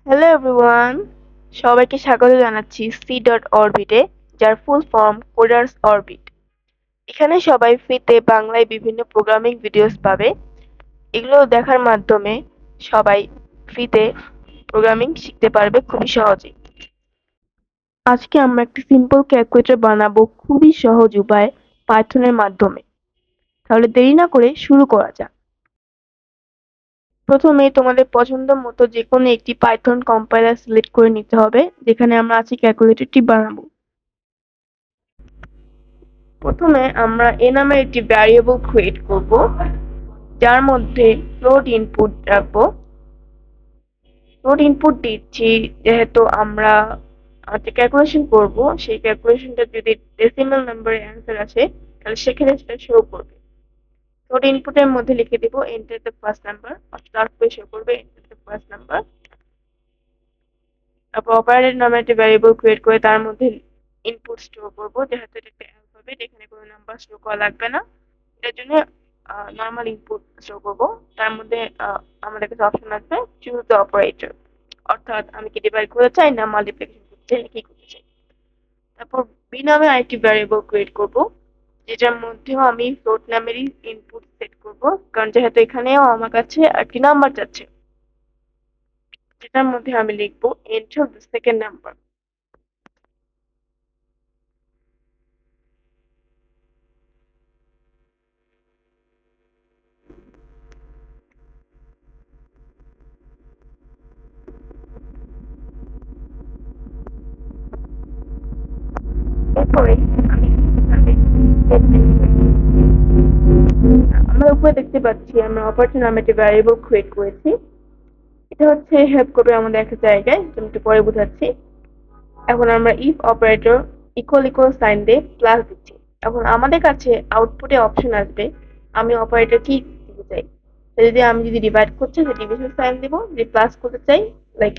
Hello everyone, সবাইকে স্বাগত জানাচ্ছি সি ডট অরবিটে, যার ফুল ফর্ম কোডার্স অরবিট। এখানে সবাই ফ্রিতে বাংলায় বিভিন্ন প্রোগ্রামিং ভিডিওস পাবে। এগুলো দেখার মাধ্যমে সবাই ফ্রিতে প্রোগ্রামিং শিখতে পারবে খুবই সহজেই। আজকে আমরা একটি সিম্পল ক্যালকুলেটর বানাবো খুবই সহজ উপায়ে, পাইথনের মাধ্যমে। তাহলে দেরি না করে শুরু করা যাক। প্রথমে তোমাদের পছন্দ মতো যেকোনো একটি পাইথন কম্পাইলার সিলেক্ট করে নিতে হবে, যেখানে আমরা আজকে ক্যালকুলেটরটি বানাবো। প্রথমে আমরা এ নামে একটি ভ্যারিয়েবল ক্রিয়েট করব, যার মধ্যে ফ্লোট ইনপুট রাখবো। ফ্লোট ইনপুট দিচ্ছি যেহেতু আমরা যে ক্যালকুলেশন করব সেই ক্যালকুলেশনটা যদি ডেসিমাল নাম্বারে অ্যান্সার আসে, তাহলে সেখানে সেটা শো করবে। ফ্লোট ইনপুটের মধ্যে লিখে দিব এন্টার দ্য ফার্স্ট নাম্বার, অর্থাৎ তারপরে শো করবে এন্টার দ্য ফার্স্ট নাম্বার। তারপর অপারেটর নামে একটা ভ্যারিয়েবল ক্রিয়েট করে তার মধ্যে ইনপুট স্টোর করব, যেহেতু এটা একটা অ্যালফাবেট, এখানে কোনো নাম্বার স্টোর করা লাগবে না। এটার জন্য নর্মাল ইনপুট স্টোর করব। তার মধ্যে আমাদের কাছে অপশন আসবে চুজ দ্য অপারেটর, অর্থাৎ আমি কি ডিভাইড করতে চাই না মাল্টিপ্লিকেশন করতে চাই কি করতে চাই। তারপর বি নামে আরেকটি ভ্যারিয়েবল ক্রিয়েট করব, যেটার মধ্যেও আমি ফ্লোট নামেরই ইনপুট সেট করব, কারণ যেহেতু এখানেও আমার কাছে একটি নাম্বার চাচ্ছে, যেটার মধ্যে আমি লিখবো এন্টার দ্য সেকেন্ড নাম্বার। এরপরে আমি কিভাবে আমরা উপরে দেখতে পাচ্ছি আমরা অপারেটর নামে একটি ভ্যারিয়েবল ক্রিয়েট করেছি। এটা হচ্ছে হেল্প করবে আমাদের একটা জায়গায়, যেটা একটু পরে বোঝাচ্ছি। এখন আমরা if operator equal equal sign দিয়ে প্লাস দিচ্ছি। এখন আমাদের কাছে আউটপুটে অপশন আসবে আমি অপারেটর কি দিতে চাই। যদি আমি ডিভাইড করতে চাই ডিভিশন সাইন দেবো, যদি প্লাস করতে চাই লাইক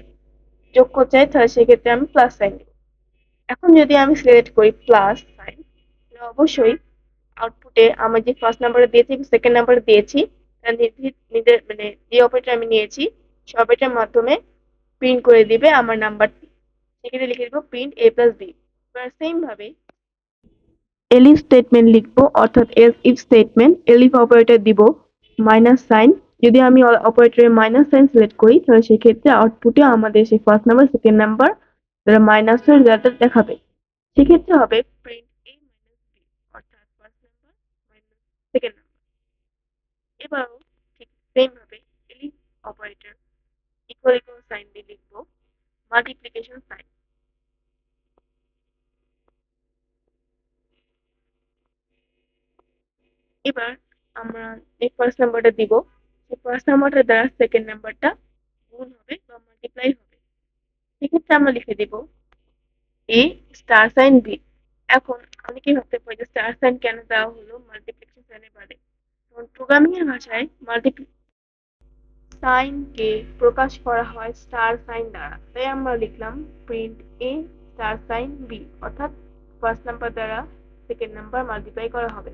যোগ করতে চাই, তাহলে সেক্ষেত্রে আমি প্লাস সাইন দেবো। এখন যদি আমি সিলেক্ট করি প্লাস সাইন, অবশ্যই আউটপুটে আমি যে ফার্স্ট নাম্বারে দিয়েছি সেকেন্ড নাম্বারে দিয়েছি, তার মানে যে অপারেটর আমি নিয়েছি সে অপারেটরের মাধ্যমে প্রিন্ট করে দিবে আমার নাম্বারটি। সেখানে লিখে দেবো প্রিন্ট এ প্লাস বি। এবার সেম ভাবে এলিফ স্টেটমেন্ট লিখবো, অর্থাৎ এলস ইফ স্টেটমেন্ট। এলিফ অপারেটর দিব মাইনাস সাইন। যদি আমি অপারেটরের মাইনাস সাইন সিলেক্ট করি, তাহলে সেক্ষেত্রে আউটপুটে আমাদের সেই ফার্স্ট নাম্বার সেকেন্ড নাম্বার যারা মাইনাসের রেজাল্ট দেখাবে। সেক্ষেত্রে হবে প্রিন্ট এ মাইনাস বি, অর্থাৎ first number minus second number. এবারও ঠিক সেম ভাবে elif operator equal equal sign দিয়ে লিখবো মাল্টিপ্লিকেশন সাইন। এবার আমরা যে ফার্স্ট নাম্বারটা দিব, সেই ফার্স্ট নাম্বারটা দ্বারা সেকেন্ড নাম্বারটা গুণ হবে বা মাল্টিপ্লাই হবে। সেক্ষেত্রে আমরা লিখে দিব এ স্টার সাইন বি। এখন অনেকেই ভাবতে পারে যে স্টার সাইন কেন দেওয়া হলো মাল্টিপ্লিকেশন সাইনের বাদে। কারণ প্রোগ্রামিং এর ভাষায় সাইন কে প্রকাশ করা হয় স্টার সাইন দ্বারা, তাই আমরা লিখলাম print a star sign b, অর্থাৎ ফার্স্ট নাম্বার দ্বারা সেকেন্ড নাম্বার মাল্টিপ্লাই করা হবে।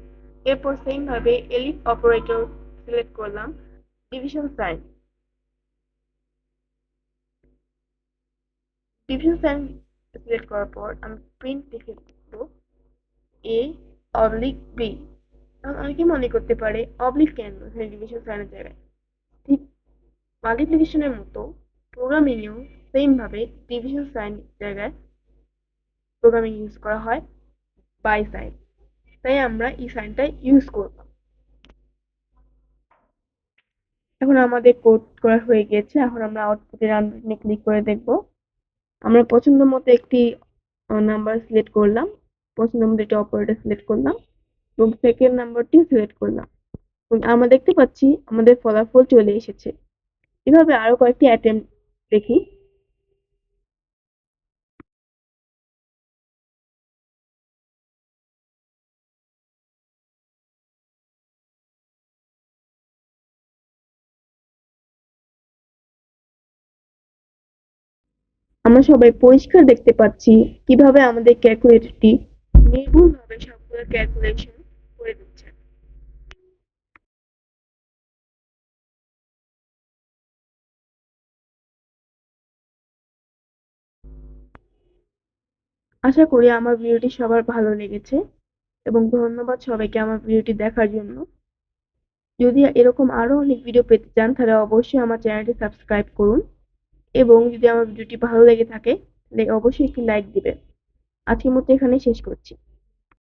এরপর সেম ভাবে এলিফ অপারেটর সিলেক্ট করলাম division sign. Division sign select করার পর আমি প্রিন্ট লিখে দেবো এ অবলিক বি। এখন অনেকে মনে করতে পারে অবলিক কেন ডিভিশন সাইনের জায়গায়। ঠিক মাল্টিপ্লিকেশনের মতো প্রোগ্রামিংয়েও সেম ভাবে ডিভিশন সাইন জায়গায় প্রোগ্রামিং ইউজ করা হয় বাই সাইন, তাই আমরা এই সাইনটা ইউজ করব। এখন আমাদের কোড করা হয়ে গেছে। এখন আমরা আউটপুটে রান বাটনে ক্লিক করে দেখব। আমরা পছন্দ মতো একটি নাম্বার সিলেক্ট করলাম, পছন্দ মতো একটি অপারেটর সিলেক্ট করলাম এবং সেকেন্ড নাম্বারটি সিলেক্ট করলাম এবং আমরা দেখতে পাচ্ছি আমাদের ফলাফল চলে এসেছে। এভাবে আরো কয়েকটি অ্যাটেম্প দেখি। আমরা সবাই পরিষ্কার দেখতে পাচ্ছি কিভাবে আমাদের ক্যালকুলেটরটি নির্ভুলভাবে সবগুলো ক্যালকুলেশন করে দিচ্ছে। আশা করি আমার ভিডিওটি সবার ভালো লেগেছে এবং ধন্যবাদ সবাইকে আমার ভিডিওটি দেখার জন্য। যদি এরকম আরো অনেক ভিডিও পেতে চান তাহলে অবশ্যই আমার চ্যানেলটি সাবস্ক্রাইব করুন এবং যদি আমার ভিডিওটি ভালো লেগে থাকে তাহলে অবশ্যই একটি লাইক দিবেন। আজকের মতো এখানেই শেষ করছি।